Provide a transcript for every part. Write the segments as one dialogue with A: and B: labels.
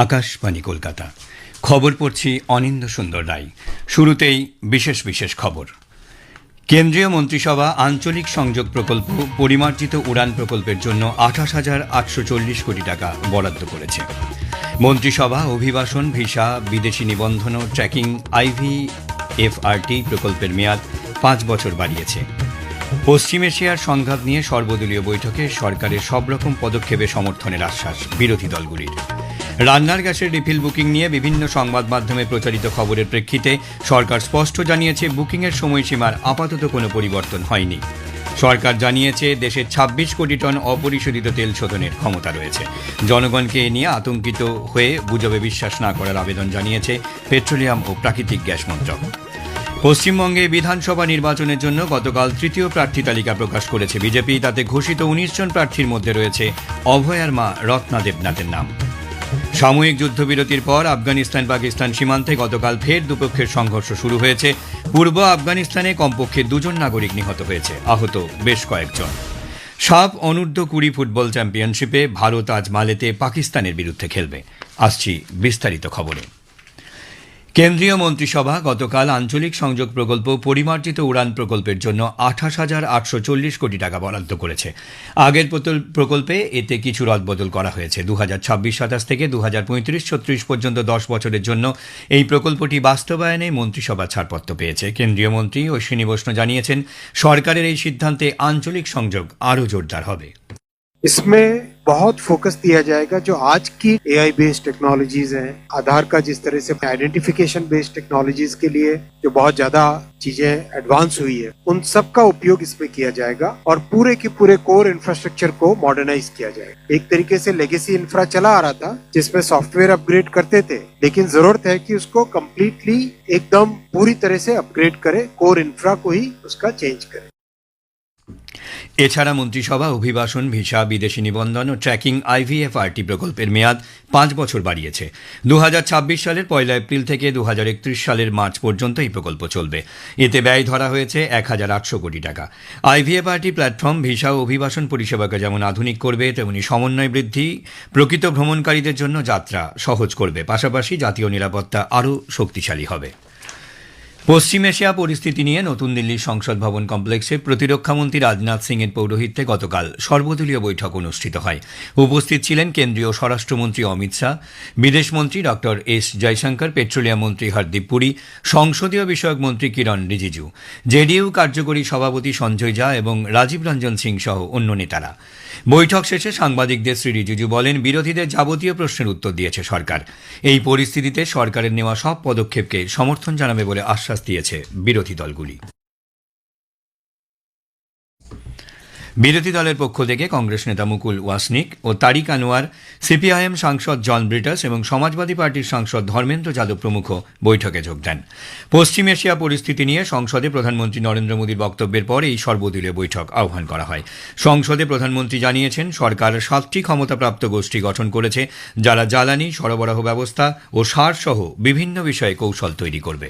A: আকাশবাণী কলকাতা। খবর পড়ছি অনিন্দ সুন্দর রায়। শুরুতেই বিশেষ বিশেষ খবর। কেন্দ্রীয় মন্ত্রিসভা আঞ্চলিক সংযোগ প্রকল্প পরিমার্জিত উড়ান প্রকল্পের জন্য 28,840 কোটি টাকা বরাদ্দ করেছে। মন্ত্রিসভা অভিবাসন, ভিসা, বিদেশি নিবন্ধন ও ট্র্যাকিং IVFRT প্রকল্পের মেয়াদ 5 বছর বাড়িয়েছে। পশ্চিম এশিয়ার সংঘাত নিয়ে সর্বদলীয় বৈঠকে সরকারের সব রকম পদক্ষেপে সমর্থনের আশ্বাস বিরোধী দলগুলির। রান্নার গ্যাসের রিফিল বুকিং নিয়ে বিভিন্ন সংবাদ মাধ্যমে প্রচারিত খবরের প্রেক্ষিতে সরকার স্পষ্ট জানিয়েছে, বুকিংয়ের সময়সীমার আপাতত কোনো পরিবর্তন হয়নি। সরকার জানিয়েছে, দেশের 26 কোটি টন অপরিশোধিত তেল শোধনের ক্ষমতা রয়েছে। জনগণকে এ নিয়ে আতঙ্কিত হয়ে গুজবে বিশ্বাস না করার আবেদন জানিয়েছে পেট্রোলিয়াম ও প্রাকৃতিক গ্যাস মন্ত্রক। পশ্চিমবঙ্গে বিধানসভা নির্বাচনের জন্য গতকাল তৃতীয় প্রার্থী তালিকা প্রকাশ করেছে বিজেপি। তাতে ঘোষিত 19 জন প্রার্থীর মধ্যে রয়েছে অভয়ার মা রত্না দেবনাথের নাম। সাময়িক যুদ্ধবিরতির পর আফগানিস্তান পাকিস্তান সীমান্তে গতকাল ফের দুপক্ষের সংঘর্ষ শুরু হয়েছে। পূর্ব আফগানিস্তানে কমপক্ষে 2 জন নাগরিক নিহত হয়েছে, আহত বেশ কয়েকজন। সাফ অনূর্ধ্ব-20 ফুটবল চ্যাম্পিয়নশিপে ভারত আজ মালেতে পাকিস্তানের বিরুদ্ধে খেলবে। আসছি বিস্তারিত খবরে। কেন্দ্রীয় মন্ত্রিসভা গতকাল আঞ্চলিক সংযোগ প্রকল্প পরিমার্জিত উড়ান প্রকল্পের জন্য 28,840 কোটি টাকা বরাদ্দ করেছে। আগের প্রকল্পে এতে কিছু রদবদল করা হয়েছে। 2026-27 থেকে 2035-36 পর্যন্ত 10 বছরের জন্য এই প্রকল্পটি বাস্তবায়নে মন্ত্রিসভা ছাড়পত্র পেয়েছে। কেন্দ্রীয় মন্ত্রী অশ্বিনী বৈষ্ণব জানিয়েছেন, সরকারের এই সিদ্ধান্তে আঞ্চলিক সংযোগ আরও জোরদার হবে।
B: इसमें बहुत फोकस दिया जाएगा जो आज की AI बेस्ड टेक्नोलॉजीज हैं, आधार का जिस तरह से आइडेंटिफिकेशन बेस्ड टेक्नोलॉजीज के लिए जो बहुत ज्यादा चीजें एडवांस हुई है, उन सब का उपयोग इसमें किया जाएगा और पूरे के पूरे कोर इंफ्रास्ट्रक्चर को मॉडर्नाइज किया जाएगा। एक तरीके से लेगेसी इंफ्रा चला आ रहा था जिसमें सॉफ्टवेयर अपग्रेड करते थे, लेकिन जरूरत है कि उसको कम्प्लीटली एकदम पूरी तरह से अपग्रेड करे, कोर इंफ्रा को ही उसका चेंज करे।
A: এছাড়া মন্ত্রিসভা অভিবাসন, ভিসা, বিদেশি নিবন্ধন ও ট্র্যাকিং IVFRT প্রকল্পের মেয়াদ 5 বছর বাড়িয়েছে। 2026 সালের 1 এপ্রিল থেকে 2031 সালের মার্চ পর্যন্ত এই প্রকল্প চলবে। এতে ব্যয় ধরা হয়েছে 1,800 কোটি টাকা। IVFRT প্ল্যাটফর্ম ভিসা ও অভিবাসন পরিষেবাকে যেমন আধুনিক করবে, তেমনি সমন্বয় বৃদ্ধি, প্রকৃত ভ্রমণকারীদের জন্য যাত্রা সহজ করবে। পাশাপাশি জাতীয় নিরাপত্তা আরও শক্তিশালী হবে। পশ্চিম এশিয়া পরিস্থিতি নিয়ে নতুন দিল্লির সংসদ ভবন কমপ্লেক্সে প্রতিরক্ষামন্ত্রী রাজনাথ সিং এর পৌরোহিত্যে গতকাল সর্বদলীয় বৈঠক অনুষ্ঠিত হয়। উপস্থিত ছিলেন কেন্দ্রীয় স্বরাষ্ট্রমন্ত্রী অমিত শাহ, বিদেশমন্ত্রী ডক্টর এস জয়শঙ্কর, পেট্রোলিয়াম মন্ত্রী হরদীপ পুরী, সংসদীয় বিষয়ক মন্ত্রী কিরণ রিজিজু, জেডিইউ কার্যকরী সভাপতি সঞ্জয় ঝা এবং রাজীব রঞ্জন সিং সহ অন্য নেতারা। বৈঠক শেষে সাংবাদিকদের শ্রী রিজিজু বলেন, বিরোধীদের যাবতীয় প্রশ্নের উত্তর দিয়েছে সরকার। এই পরিস্থিতিতে সরকারের নেওয়া সব পদক্ষেপকে সমর্থন জানাবে বলে আশ্বাস দিয়েছে বিরোধী দলগুলি। বিরোধী দলের পক্ষ থেকে কংগ্রেস নেতা মুকুল ওয়াসনিক ও তারিক আনোয়ার, সিপিআইএম সাংসদ জন ব্রিটাস এবং সমাজবাদী পার্টির সাংসদ ধর্মেন্দ্র যাদব প্রমুখ বৈঠকে যোগ দেন। পশ্চিম এশিয়া পরিস্থিতি নিয়ে সংসদে প্রধানমন্ত্রী নরেন্দ্র মোদীর বক্তব্যের পর এই সর্বদলীয় বৈঠক আহ্বান করা হয়। সংসদে প্রধানমন্ত্রী জানিয়েছেন, সরকার 7টি ক্ষমতাপ্রাপ্ত গোষ্ঠী গঠন করেছে, যারা জ্বালানি সরবরাহ ব্যবস্থা ও সার সহ বিভিন্ন বিষয়ে কৌশল তৈরি করবে।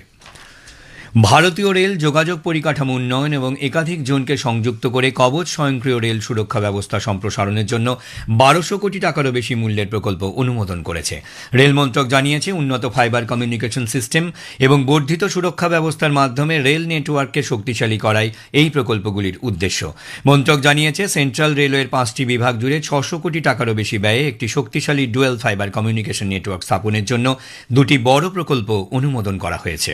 A: ভারতীয় রেল যোগাযোগ পরিকাঠামো উন্নয়ন এবং একাধিক জোনকে সংযুক্ত করে কবচ স্বয়ংক্রিয় রেল সুরক্ষা ব্যবস্থা সম্প্রসারণের জন্য 1200 কোটি টাকারও বেশি মূল্যের প্রকল্প অনুমোদন করেছে। রেল মন্ত্রক জানিয়েছে, উন্নত ফাইবার কমিউনিকেশন সিস্টেম এবং বর্ধিত সুরক্ষা ব্যবস্থার মাধ্যমে রেল নেটওয়ার্ককে শক্তিশালী করাই এই প্রকল্পগুলির উদ্দেশ্য। মন্ত্রক জানিয়েছে, সেন্ট্রাল রেলওয়ের 5টি বিভাগ জুড়ে 600 কোটি টাকারও বেশি ব্যয়ে একটি শক্তিশালী ডুয়েল ফাইবার কমিউনিকেশন নেটওয়ার্ক স্থাপনের জন্য 2টি বড় প্রকল্প অনুমোদন করা হয়েছে।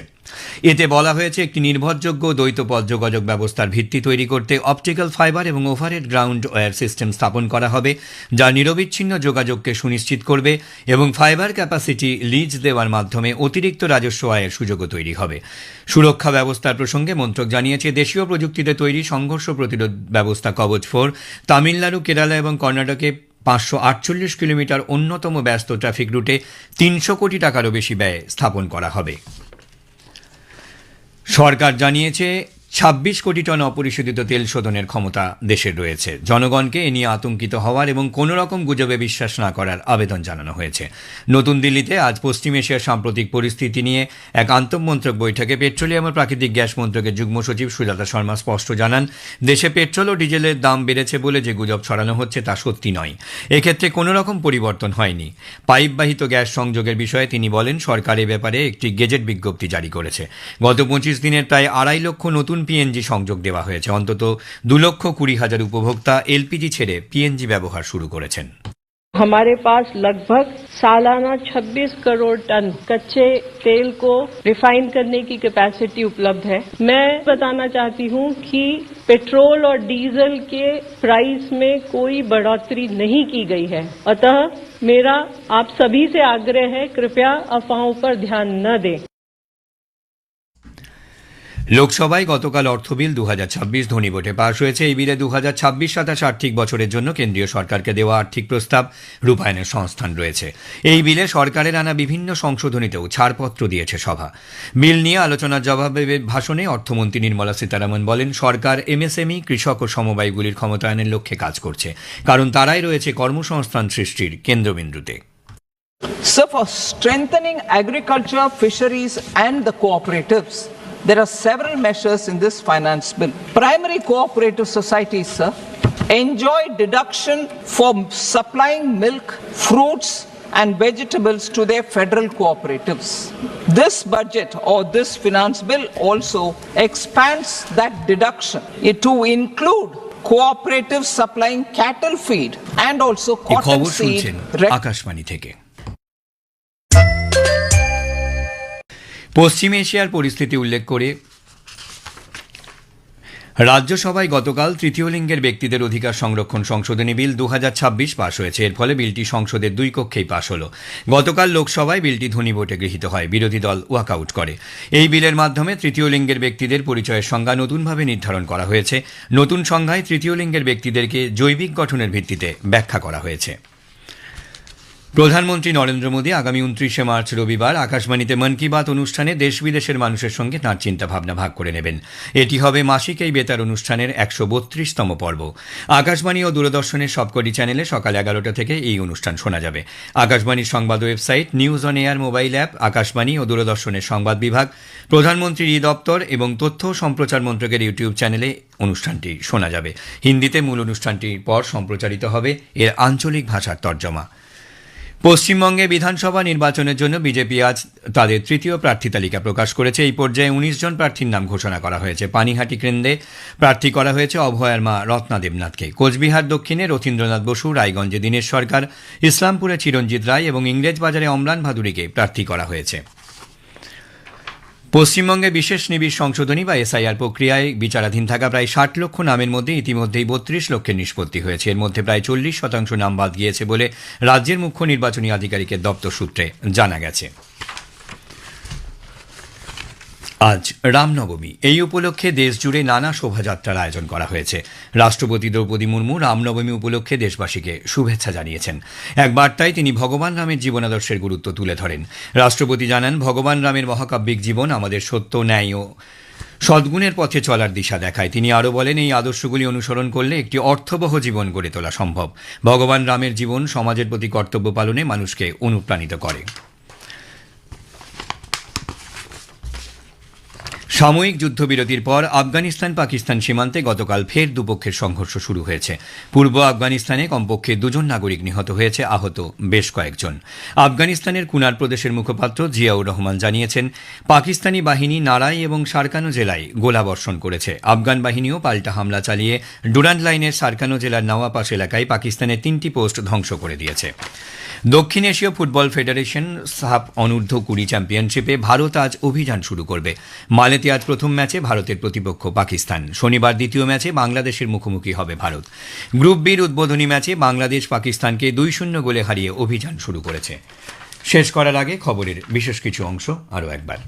A: এতে বলা হয়েছে, একটি নির্ভরযোগ্য দ্বৈত পথ যোগাযোগ ব্যবস্থার ভিত্তি তৈরি করতে অপটিক্যাল ফাইবার এবং ওভারহেড গ্রাউন্ড ওয়্যার সিস্টেম স্থাপন করা হবে, যা নিরবিচ্ছিন্ন যোগাযোগকে সুনিশ্চিত করবে এবং ফাইবার ক্যাপাসিটি লিজ দেওয়ার মাধ্যমে অতিরিক্ত রাজস্ব আয়ের সুযোগও তৈরি হবে। সুরক্ষা ব্যবস্থার প্রসঙ্গে মন্ত্রক জানিয়েছে, দেশীয় প্রযুক্তিতে তৈরি সংঘর্ষ প্রতিরোধ ব্যবস্থা কবচ 4 তামিলনাড়ু, কেরালা এবং কর্ণাটকে 548 কিলোমিটার অন্যতম ব্যস্ত ট্রাফিক রুটে 300 কোটি টাকারও বেশি ব্যয়ে স্থাপন করা হবে। সরকার জানিয়েছে, 26 কোটি টন অপরিশোধিত তেল শোধনের ক্ষমতা দেশের রয়েছে। জনগণকে এ নিয়ে আতঙ্কিত হওয়ার এবং কোনো রকম গুজবে বিশ্বাস না করার আবেদন জানানো হয়েছে। নতুন দিল্লিতে আজ পশ্চিম এশিয়ার সাম্প্রতিক পরিস্থিতি নিয়ে এক আন্তঃমন্ত্রক বৈঠকে পেট্রোলিয়াম ও প্রাকৃতিক গ্যাস মন্ত্রকের যুগ্ম সচিব সুজাতা শর্মা স্পষ্ট জানান, দেশে পেট্রোল ও ডিজেলের দাম বেড়েছে বলে যে গুজব ছড়ানো হচ্ছে তা সত্যি নয়। এক্ষেত্রে কোনো রকম পরিবর্তন হয়নি। পাইপবাহিত গ্যাস সংযোগের বিষয়ে তিনি বলেন, সরকার এ ব্যাপারে একটি গেজেট বিজ্ঞপ্তি জারি করেছে। গত 25 দিনের প্রায় 2.5 লক্ষ নতুন পিএনজি সংযোগ দেওয়া হয়েছে। অন্তত 2,20,000 উপভোক্তা এলপিজি ছেড়ে পিএনজি ব্যবহার শুরু করেছেন।
C: हमारे पास लगभग सालाना 26 करोड़ टन कच्चे तेल को रिफाइन करने की कैपेसिटी उपलब्ध है। मैं बताना चाहती हूं कि पेट्रोल और डीजल के प्राइस में कोई बढ़ोतरी नहीं की गई है। अतः मेरा आप सभी से आग्रह है, कृपया अफवाहों पर ध्यान न दें।
A: লোকসভায় গতকাল অর্থ বিল 2026 ধ্বনিভোটে পাশ হয়েছে। এই বিলে 2026-27 আর্থিক বছরের জন্য কেন্দ্রীয় সরকারকে দেওয়া আর্থিক প্রস্তাব রূপায়ণের সংস্থান রয়েছে। এই বিলে সরকারের আনা বিভিন্ন সংশোধনীতেও ছাড়পত্র দিয়েছে সভা। বিল নিয়ে আলোচনার জবাবে ভাষণে অর্থমন্ত্রী নির্মলা সীতারামন বলেন, সরকার এমএসএমই, কৃষক ও সমবায়গুলির ক্ষমতায়নের লক্ষ্যে কাজ করছে, কারণ তারাই রয়েছে কর্মসংস্থান সৃষ্টির কেন্দ্রবিন্দুতে।
D: So for strengthening agriculture, fisheries and the cooperatives, there are several measures in this finance bill. Primary cooperative societies, sir, enjoy deduction for supplying milk, fruits and vegetables to their federal cooperatives. This budget or this finance bill also expands that deduction to include cooperatives supplying cattle feed and also cotton seed.
A: Akashvani থেকে পশ্চিম এশিয়ার পরিস্থিতি উল্লেখ করে রাজ্যসভায় গতকাল তৃতীয় লিঙ্গের ব্যক্তিদের অধিকার সংরক্ষণ সংশোধনী বিল 2026 পাশ হয়েছে। এর ফলে বিলটি সংসদের 2 কক্ষেই পাশ হল। গতকাল লোকসভায় বিলটি ধ্বনিভোটে গৃহীত হয়। বিরোধী দল ওয়াকআউট করে। এই বিলের মাধ্যমে তৃতীয় লিঙ্গের ব্যক্তিদের পরিচয়ের সংজ্ঞা নতুনভাবে নির্ধারণ করা হয়েছে। নতুন সংজ্ঞায় তৃতীয় লিঙ্গের ব্যক্তিদেরকে জৈবিক গঠনের ভিত্তিতে ব্যাখ্যা করা হয়েছে। প্রধানমন্ত্রী নরেন্দ্র মোদী আগামী 29শে মার্চ রবিবার আকাশবাণীতে মন কি বাত অনুষ্ঠানে দেশ বিদেশের মানুষের সঙ্গে তাঁর চিন্তাভাবনা ভাগ করে নেবেন। এটি হবে মাসিক এই বেতার অনুষ্ঠানের 132তম পর্ব। আকাশবাণী ও দূরদর্শনের সবকটি চ্যানেলে সকাল 11টা থেকে এই অনুষ্ঠান শোনা যাবে। আকাশবাণীর সংবাদ website, news on air mobile app, Akashvani ও দূরদর্শনের সংবাদ বিভাগ, প্রধানমন্ত্রীর দপ্তর এবং তথ্য ও সম্প্রচার মন্ত্রকের ইউটিউব চ্যানেলে অনুষ্ঠানটি শোনা যাবে। হিন্দিতে মূল অনুষ্ঠানটির পর সম্প্রচারিত হবে এর আঞ্চলিক ভাষার তর্জমা। পশ্চিমবঙ্গে বিধানসভা নির্বাচনের জন্য বিজেপি আজ তাদের তৃতীয় প্রার্থী তালিকা প্রকাশ করেছে। এই পর্যায়ে 19 জন প্রার্থীর নাম ঘোষণা করা হয়েছে। পানিহাটি কেন্দ্রে প্রার্থী করা হয়েছে অভয়ার মা রত্না দেবনাথকে। কোচবিহার দক্ষিণে রথীন্দ্রনাথ বসু, রায়গঞ্জে দীনেশ সরকার, ইসলামপুরে চিরঞ্জিত রায় এবং ইংরেজবাজারে অম্লান ভাদুরীকে প্রার্থী করা হয়েছে। পশ্চিমবঙ্গে বিশেষ নিবিড় সংশোধনী বা এসআইআর প্রক্রিয়ায় বিচারাধীন থাকা প্রায় 60 লক্ষ নামের মধ্যে ইতিমধ্যেই 32 লক্ষের নিষ্পত্তি হয়েছে। এর মধ্যে প্রায় 40% নাম বাদ গিয়েছে বলে রাজ্যের মুখ্য নির্বাচনী আধিকারিকের দপ্তর সূত্রে জানা গেছে। আজ রামনবমী। এই উপলক্ষে দেশজুড়ে নানা শোভাযাত্রার আয়োজন করা হয়েছে। রাষ্ট্রপতি দ্রৌপদী মুর্মু রামনবমী উপলক্ষে দেশবাসীকে শুভেচ্ছা জানিয়েছেন। এক বার্তায় তিনি ভগবান রামের জীবনাদর্শের গুরুত্ব তুলে ধরেন। রাষ্ট্রপতি জানান, ভগবান রামের মহাকাব্যিক জীবন আমাদের সত্য, ন্যায় ও সদ্গুণের পথে চলার দিশা দেখায়। তিনি আরও বলেন, এই আদর্শগুলি অনুসরণ করলে একটি অর্থবহ জীবন গড়ে তোলা সম্ভব। ভগবান রামের জীবন সমাজের প্রতি কর্তব্য পালনে মানুষকে অনুপ্রাণিত করে। সাময়িক যুদ্ধবিরতির পর আফগানিস্তান পাকিস্তান সীমান্তে গতকাল ফের দুপক্ষের সংঘর্ষ শুরু হয়েছে। পূর্ব আফগানিস্তানে কমপক্ষে 2 জন নাগরিক নিহত হয়েছে, আহত বেশ কয়েকজন। আফগানিস্তানের কুনার প্রদেশের মুখপাত্র জিয়াউর রহমান জানিয়েছেন, পাকিস্তানি বাহিনী নারাই এবং সারকানো জেলায় গোলাবর্ষণ করেছে। আফগান বাহিনীও পাল্টা হামলা চালিয়ে ডুরান্ড লাইনের সারকানো জেলার নওয়াপাস এলাকায় পাকিস্তানের 3টি পোস্ট ধ্বংস করে দিয়েছে। দক্ষিণ এশীয় ফুটবল ফেডারেশন সাফ অনূর্ধ্ব 20 চ্যাম্পিয়নশিপে ভারত আজ অভিযান শুরু করবে। মালেতে আজ প্রথম ম্যাচে ভারতের প্রতিপক্ষ পাকিস্তান। শনিবার দ্বিতীয় ম্যাচে বাংলাদেশের মুখোমুখি হবে ভারত। গ্রুপ বির উদ্বোধনী ম্যাচে বাংলাদেশ পাকিস্তানকে 2-0 গোলে হারিয়ে অভিযান শুরু করেছে। শেষ করার আগে খবরের বিশেষ কিছু অংশ আরও একবার।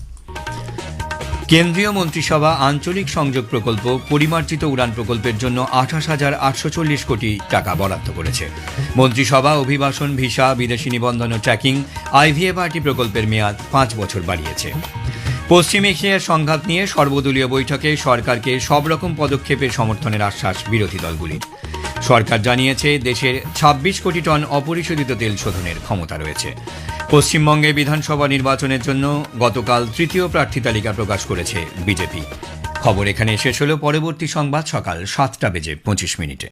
A: কেন্দ্রীয় মন্ত্রিসভা আঞ্চলিক সংযোগ প্রকল্প পরিমার্জিত উড়ান প্রকল্পের জন্য 28,840 কোটি টাকা বরাদ্দ করেছে। মন্ত্রিসভা অভিবাসন, ভিসা, বিদেশি নিবন্ধন ও ট্র্যাকিং, IVFRT প্রকল্পের মেয়াদ 5 বছর বাড়িয়েছে। পশ্চিম এশিয়ার সংঘাত নিয়ে সর্বদলীয় বৈঠকে সরকারকে সব রকম পদক্ষেপের সমর্থনের আশ্বাস বিরোধী দলগুলির। সরকার জানিয়েছে দেশের ২৬ কোটি টন অপরিশোধিত তেল শোধনের ক্ষমতা রয়েছে। পশ্চিমবঙ্গে বিধানসভা নির্বাচনের জন্য গতকাল তৃতীয় প্রার্থী তালিকা প্রকাশ করেছে বিজেপি। খবর এখানে শেষ হলো। পরবর্তী সংবাদ সকাল ৭টা বেজে ২৫ মিনিটে।